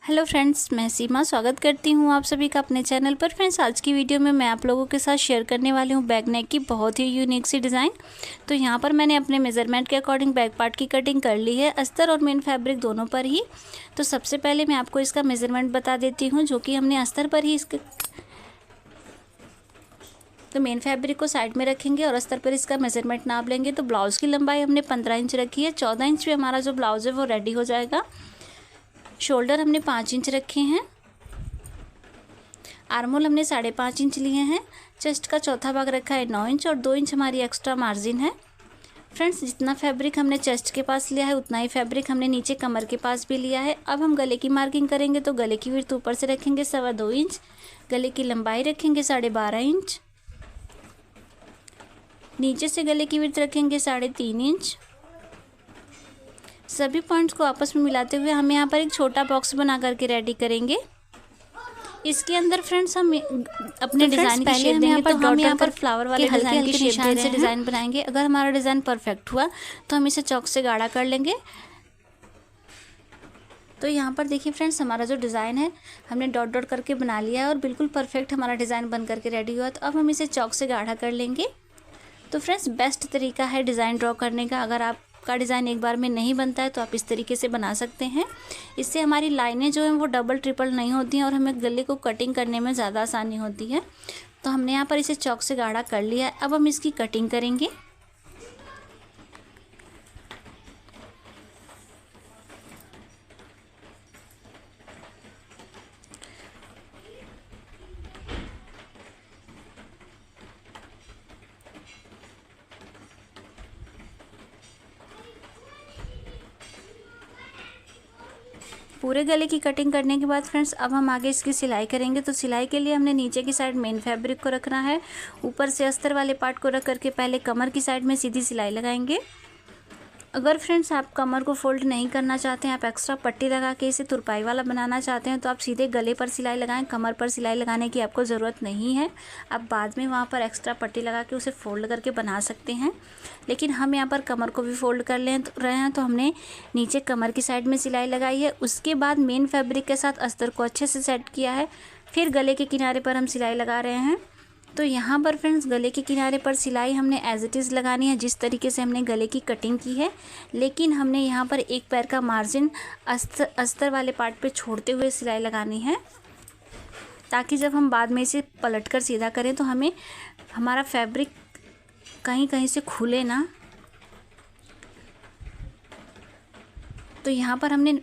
Hello friends, मैं सीमा स्वागत करती हूँ आप सभी का अपने चैनल पर। फ्रेंड्स, आज की वीडियो में मैं आप लोगों के साथ शेयर करने वाली हूँ बैक नेक की बहुत ही यूनिक सी डिज़ाइन। तो यहाँ पर मैंने अपने मेज़रमेंट के अकॉर्डिंग बैक पार्ट की कटिंग कर ली है, अस्तर और मेन फैब्रिक दोनों पर ही। तो सबसे पहले मैं आपको इसका मेज़रमेंट बता देती हूँ, जो कि हमने अस्तर पर ही इसके तो मेन फैब्रिक को साइड में रखेंगे और अस्तर पर इसका मेज़रमेंट नाप लेंगे। तो ब्लाउज़ की लंबाई हमने 15 इंच रखी है, 14 इंच पे हमारा जो ब्लाउज़ है वो रेडी हो जाएगा। शोल्डर हमने 5 इंच रखे हैं, आर्मोल हमने 5.5 इंच लिए हैं, चेस्ट का चौथा भाग रखा है 9 इंच और 2 इंच हमारी एक्स्ट्रा मार्जिन है। फ्रेंड्स, जितना फैब्रिक हमने चेस्ट के पास लिया है उतना ही फैब्रिक हमने नीचे कमर के पास भी लिया है। अब हम गले की मार्किंग करेंगे। तो गले की विड्थ ऊपर से रखेंगे 2.25 इंच, गले की लंबाई रखेंगे 12.5 इंच, नीचे से गले की विड्थ रखेंगे 3.5 इंच। सभी पॉइंट्स को आपस में मिलाते हुए हम यहाँ पर एक छोटा बॉक्स बना करके रेडी करेंगे। इसके अंदर फ्रेंड्स हम अपने डिज़ाइन की शेप देंगे। तो हम यहाँ पर फ्लावर वाले डिज़ाइन की निशान से डिज़ाइन बनाएंगे। अगर हमारा डिज़ाइन परफेक्ट हुआ तो हम इसे चॉक से गाढ़ा कर लेंगे। तो यहाँ पर देखिए फ्रेंड्स, हमारा जो डिज़ाइन है हमने डॉट डॉट करके बना लिया है और बिल्कुल परफेक्ट हमारा डिज़ाइन बन करके रेडी हुआ। तो अब हम इसे चॉक से गाढ़ा कर लेंगे। तो फ्रेंड्स, बेस्ट तरीका है डिज़ाइन ड्रॉ करने का। अगर आपका डिज़ाइन एक बार में नहीं बनता है तो आप इस तरीके से बना सकते हैं। इससे हमारी लाइनें जो हैं वो डबल ट्रिपल नहीं होती हैं और हमें गले को कटिंग करने में ज़्यादा आसानी होती है। तो हमने यहाँ पर इसे चॉक से गाढ़ा कर लिया है। अब हम इसकी कटिंग करेंगे। पूरे गले की कटिंग करने के बाद फ्रेंड्स, अब हम आगे इसकी सिलाई करेंगे। तो सिलाई के लिए हमने नीचे की साइड मेन फैब्रिक को रखना है, ऊपर से अस्तर वाले पार्ट को रख करके पहले कमर की साइड में सीधी सिलाई लगाएंगे। अगर फ्रेंड्स आप कमर को फोल्ड नहीं करना चाहते हैं, आप एक्स्ट्रा पट्टी लगा के इसे तुरपाई वाला बनाना चाहते हैं, तो आप सीधे गले पर सिलाई लगाएं। कमर पर सिलाई लगाने की आपको ज़रूरत नहीं है। आप बाद में वहाँ पर एक्स्ट्रा पट्टी लगा के उसे फोल्ड करके बना सकते हैं। लेकिन हम यहाँ पर कमर को भी फोल्ड कर रहे हैं। तो हमने नीचे कमर की साइड में सिलाई लगाई है, उसके बाद मेन फैब्रिक के साथ अस्तर को अच्छे से सेट किया है, फिर गले के किनारे पर हम सिलाई लगा रहे हैं। तो यहाँ पर फ्रेंड्स, गले के किनारे पर सिलाई हमने एज इट इज़ लगानी है जिस तरीके से हमने गले की कटिंग की है। लेकिन हमने यहाँ पर एक पैर का मार्जिन अस्तर वाले पार्ट पे छोड़ते हुए सिलाई लगानी है, ताकि जब हम बाद में इसे पलट कर सीधा करें तो हमें हमारा फैब्रिक कहीं कहीं से खुले ना। तो यहाँ पर हमने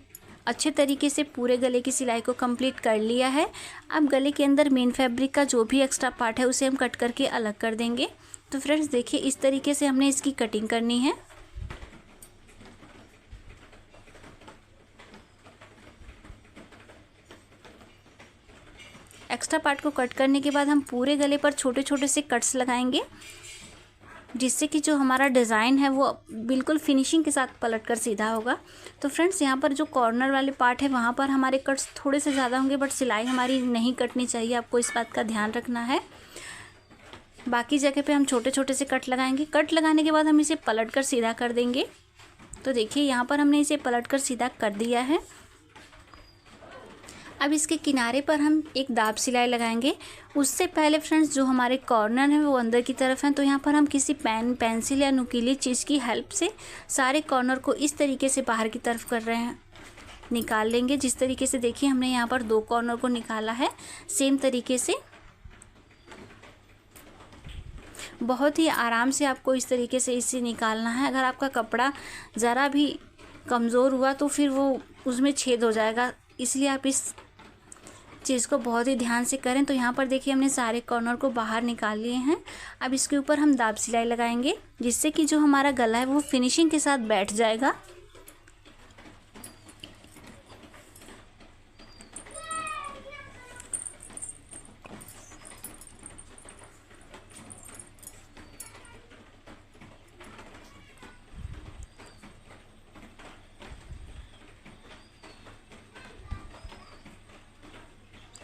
अच्छे तरीके से पूरे गले की सिलाई को कंप्लीट कर लिया है। अब गले के अंदर मेन फैब्रिक का जो भी एक्स्ट्रा पार्ट है उसे हम कट करके अलग कर देंगे। तो फ्रेंड्स देखिए, इस तरीके से हमने इसकी कटिंग करनी है। एक्स्ट्रा पार्ट को कट करने के बाद हम पूरे गले पर छोटे छोटे से कट्स लगाएंगे, जिससे कि जो हमारा डिज़ाइन है वो बिल्कुल फिनिशिंग के साथ पलट कर सीधा होगा। तो फ्रेंड्स, यहाँ पर जो कॉर्नर वाले पार्ट है वहाँ पर हमारे कट्स थोड़े से ज़्यादा होंगे, बट सिलाई हमारी नहीं कटनी चाहिए, आपको इस बात का ध्यान रखना है। बाकी जगह पे हम छोटे छोटे से कट लगाएंगे। कट लगाने के बाद हम इसे पलट कर सीधा कर देंगे। तो देखिए, यहाँ पर हमने इसे पलट कर सीधा कर दिया है। अब इसके किनारे पर हम एक दाब सिलाई लगाएंगे। उससे पहले फ्रेंड्स, जो हमारे कॉर्नर हैं वो अंदर की तरफ हैं, तो यहाँ पर हम किसी पेंसिल या नुकीली चीज़ की हेल्प से सारे कॉर्नर को इस तरीके से बाहर की तरफ कर रहे हैं, निकाल लेंगे। जिस तरीके से देखिए हमने यहाँ पर 2 कॉर्नर को निकाला है, सेम तरीके से बहुत ही आराम से आपको इस तरीके से इसे निकालना है। अगर आपका कपड़ा ज़रा भी कमज़ोर हुआ तो फिर वो उसमें छेद हो जाएगा, इसलिए आप इस चीज़ को बहुत ही ध्यान से करें। तो यहाँ पर देखिए हमने सारे कॉर्नर को बाहर निकाल लिए हैं। अब इसके ऊपर हम दाब सिलाई लगाएंगे, जिससे कि जो हमारा गला है वो फिनिशिंग के साथ बैठ जाएगा।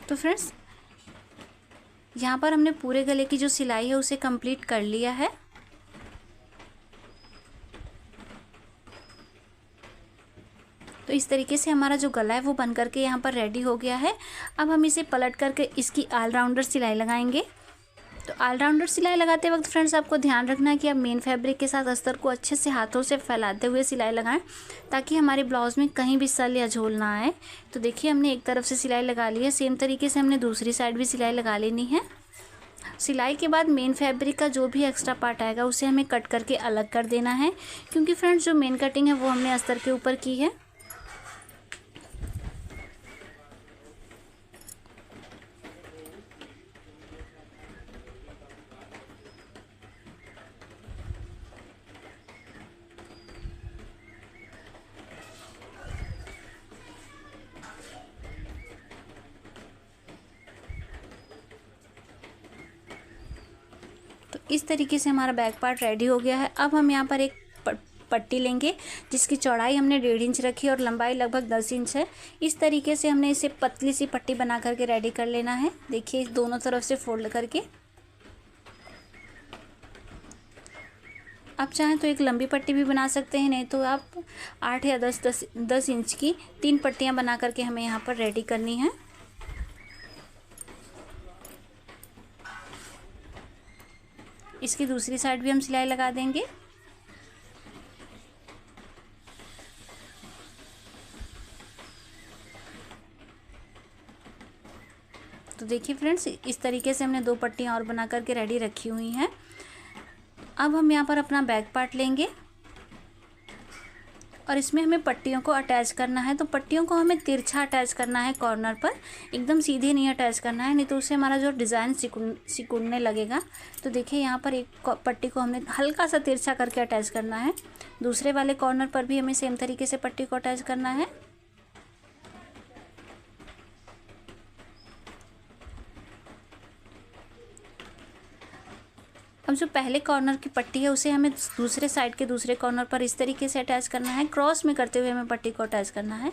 तो फ्रेंड्स, यहाँ पर हमने पूरे गले की जो सिलाई है उसे कंप्लीट कर लिया है। तो इस तरीके से हमारा जो गला है वो बन करके यहाँ पर रेडी हो गया है। अब हम इसे पलट करके इसकी ऑलराउंडर सिलाई लगाएंगे। तो ऑलराउंडर सिलाई लगाते वक्त फ्रेंड्स आपको ध्यान रखना है कि आप मेन फैब्रिक के साथ अस्तर को अच्छे से हाथों से फैलाते हुए सिलाई लगाएं, ताकि हमारे ब्लाउज़ में कहीं भी सल या झोल ना आए। तो देखिए हमने एक तरफ से सिलाई लगा ली है, सेम तरीके से हमने दूसरी साइड भी सिलाई लगा लेनी है। सिलाई के बाद मेन फैब्रिक का जो भी एक्स्ट्रा पार्ट आएगा उसे हमें कट करके अलग कर देना है, क्योंकि फ्रेंड्स जो मेन कटिंग है वो हमने अस्तर के ऊपर की है। तो इस तरीके से हमारा बैक पार्ट रेडी हो गया है। अब हम यहाँ पर एक पट्टी लेंगे जिसकी चौड़ाई हमने 1.5 इंच रखी और लंबाई लगभग 10 इंच है। इस तरीके से हमने इसे पतली सी पट्टी बना करके रेडी कर लेना है। देखिए दोनों तरफ से फोल्ड करके। आप चाहें तो एक लंबी पट्टी भी बना सकते हैं, नहीं तो आप 8 या 10 इंच की 3 पट्टियाँ बना करके हमें यहाँ पर रेडी करनी है। इसकी दूसरी साइड भी हम सिलाई लगा देंगे। तो देखिए फ्रेंड्स इस तरीके से हमने 2 पट्टियाँ और बना करके रेडी रखी हुई हैं। अब हम यहाँ पर अपना बैक पार्ट लेंगे और इसमें हमें पट्टियों को अटैच करना है। तो पट्टियों को हमें तिरछा अटैच करना है कॉर्नर पर, एकदम सीधे नहीं अटैच करना है, नहीं तो उससे हमारा जो डिज़ाइन सिकुड़ने लगेगा। तो देखिए यहाँ पर एक पट्टी को हमने हल्का सा तिरछा करके अटैच करना है। दूसरे वाले कॉर्नर पर भी हमें सेम तरीके से पट्टी को अटैच करना है। अब जो पहले कॉर्नर की पट्टी है उसे हमें दूसरे साइड के दूसरे कॉर्नर पर इस तरीके से अटैच करना है, क्रॉस में करते हुए हमें पट्टी को अटैच करना है।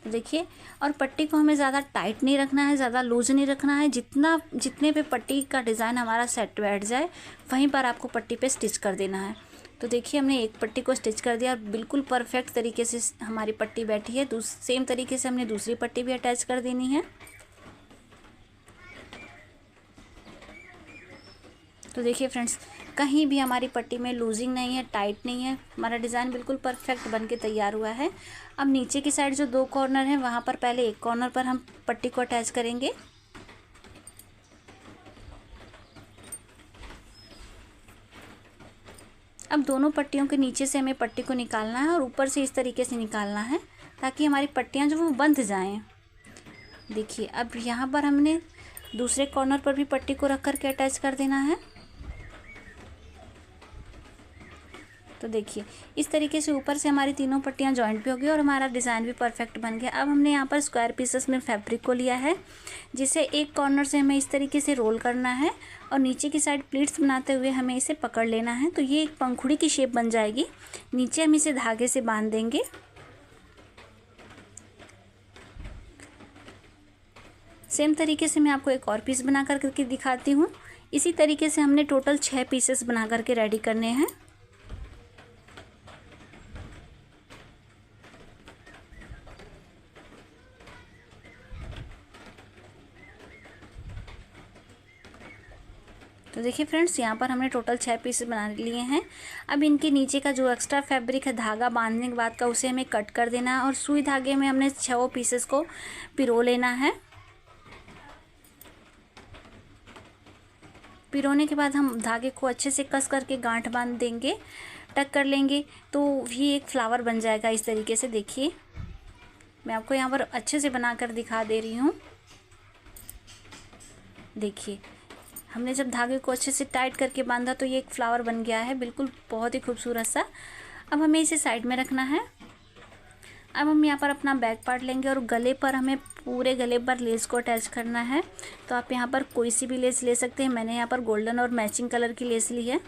तो देखिए, और पट्टी को हमें ज़्यादा टाइट नहीं रखना है, ज़्यादा लूज नहीं रखना है। जितने पे पट्टी का डिज़ाइन हमारा सेट बैठ जाए वहीं पर आपको पट्टी पे स्टिच कर देना है। तो देखिए हमने एक पट्टी को स्टिच कर दिया और बिल्कुल परफेक्ट तरीके से हमारी पट्टी बैठी है। सेम तरीके से हमने दूसरी पट्टी भी अटैच कर देनी है। तो देखिए फ्रेंड्स कहीं भी हमारी पट्टी में लूजिंग नहीं है, टाइट नहीं है, हमारा डिज़ाइन बिल्कुल परफेक्ट बन के तैयार हुआ है। अब नीचे की साइड जो 2 कॉर्नर हैं वहाँ पर पहले एक कॉर्नर पर हम पट्टी को अटैच करेंगे। अब दोनों पट्टियों के नीचे से हमें पट्टी को निकालना है और ऊपर से इस तरीके से निकालना है ताकि हमारी पट्टियाँ जो वो बंध जाएँ। देखिए अब यहाँ पर हमने दूसरे कॉर्नर पर भी पट्टी को रख करके अटैच कर देना है। तो देखिए इस तरीके से ऊपर से हमारी तीनों पट्टियाँ जॉइंट भी हो गई और हमारा डिज़ाइन भी परफेक्ट बन गया। अब हमने यहाँ पर स्क्वायर पीसेस में फैब्रिक को लिया है, जिसे एक कॉर्नर से हमें इस तरीके से रोल करना है और नीचे की साइड प्लीट्स बनाते हुए हमें इसे पकड़ लेना है। तो ये एक पंखुड़ी की शेप बन जाएगी। नीचे हम इसे धागे से बांध देंगे। सेम तरीके से मैं आपको एक और पीस बना करके दिखाती हूँ। इसी तरीके से हमने टोटल 6 पीसेस बना करके रेडी करने हैं। तो देखिए फ्रेंड्स यहाँ पर हमने टोटल 6 पीसेस बना लिए हैं। अब इनके नीचे का जो एक्स्ट्रा फैब्रिक है धागा बांधने के बाद का, उसे हमें कट कर देना है और सुई धागे में हमने 6 पीसेस को पिरो लेना है। पिरोने के बाद हम धागे को अच्छे से कस करके गांठ बांध देंगे, टक कर लेंगे, तो ये एक फ्लावर बन जाएगा इस तरीके से। देखिए मैं आपको यहाँ पर अच्छे से बनाकर दिखा दे रही हूँ। देखिए हमने जब धागे को अच्छे से टाइट करके बांधा तो ये एक फ्लावर बन गया है, बिल्कुल बहुत ही खूबसूरत सा। अब हमें इसे साइड में रखना है। अब हम यहाँ पर अपना बैक पार्ट लेंगे और गले पर हमें पूरे गले पर लेस को अटैच करना है। तो आप यहाँ पर कोई सी भी लेस ले सकते हैं। मैंने यहाँ पर गोल्डन और मैचिंग कलर की लेस ली है।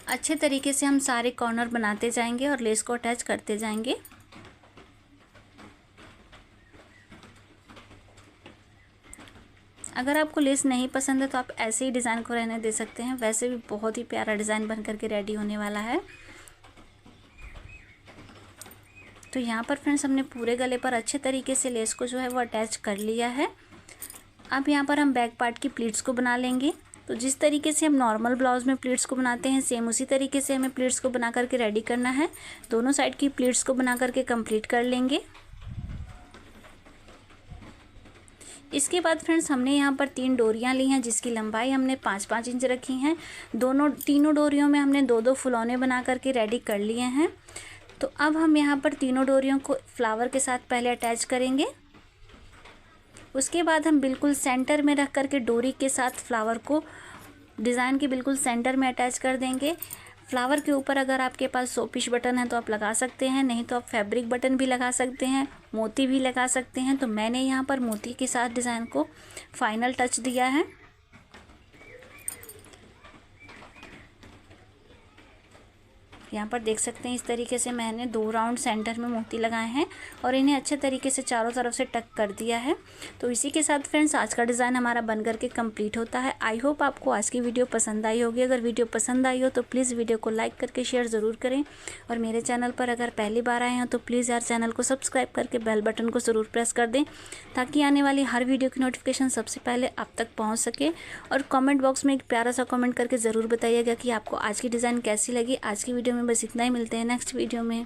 अच्छे तरीके से हम सारे कॉर्नर बनाते जाएंगे और लेस को अटैच करते जाएंगे। अगर आपको लेस नहीं पसंद है तो आप ऐसे ही डिज़ाइन को रहने दे सकते हैं, वैसे भी बहुत ही प्यारा डिज़ाइन बन करके रेडी होने वाला है। तो यहाँ पर फ्रेंड्स हमने पूरे गले पर अच्छे तरीके से लेस को जो है वो अटैच कर लिया है। अब यहाँ पर हम बैक पार्ट की प्लीट्स को बना लेंगे। तो जिस तरीके से हम नॉर्मल ब्लाउज़ में प्लीट्स को बनाते हैं सेम उसी तरीके से हमें प्लीट्स को बना करके रेडी करना है। दोनों साइड की प्लीट्स को बना करके कंप्लीट कर लेंगे। इसके बाद फ्रेंड्स हमने यहाँ पर 3 डोरियाँ ली हैं जिसकी लंबाई हमने 5-5 इंच रखी हैं। तीनों डोरियों में हमने 2-2 फुलौने बना करके रेडी कर लिए हैं। तो अब हम यहाँ पर तीनों डोरियों को फ्लावर के साथ पहले अटैच करेंगे। उसके बाद हम बिल्कुल सेंटर में रख करके डोरी के साथ फ्लावर को डिज़ाइन के बिल्कुल सेंटर में अटैच कर देंगे। फ्लावर के ऊपर अगर आपके पास शोपीस बटन है तो आप लगा सकते हैं, नहीं तो आप फैब्रिक बटन भी लगा सकते हैं, मोती भी लगा सकते हैं। तो मैंने यहाँ पर मोती के साथ डिज़ाइन को फाइनल टच दिया है। यहाँ पर देख सकते हैं इस तरीके से मैंने 2 राउंड सेंटर में मोती लगाए हैं और इन्हें अच्छे तरीके से चारों तरफ से टक कर दिया है। तो इसी के साथ फ्रेंड्स आज का डिज़ाइन हमारा बन करके कंप्लीट होता है। आई होप आपको आज की वीडियो पसंद आई होगी। अगर वीडियो पसंद आई हो तो प्लीज़ वीडियो को लाइक करके शेयर ज़रूर करें और मेरे चैनल पर अगर पहली बार आए हैं तो प्लीज़ यार चैनल को सब्सक्राइब करके बेल बटन को ज़रूर प्रेस कर दें ताकि आने वाली हर वीडियो की नोटिफिकेशन सबसे पहले आप तक पहुँच सके। और कॉमेंट बॉक्स में एक प्यारा सा कॉमेंट करके ज़रूर बताइएगा कि आपको आज की डिज़ाइन कैसी लगी। आज की वीडियो में बस इतना ही, मिलते हैं नेक्स्ट वीडियो में।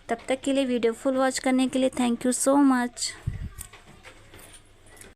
तब तक के लिए वीडियो फुल वॉच करने के लिए थैंक यू सो मच।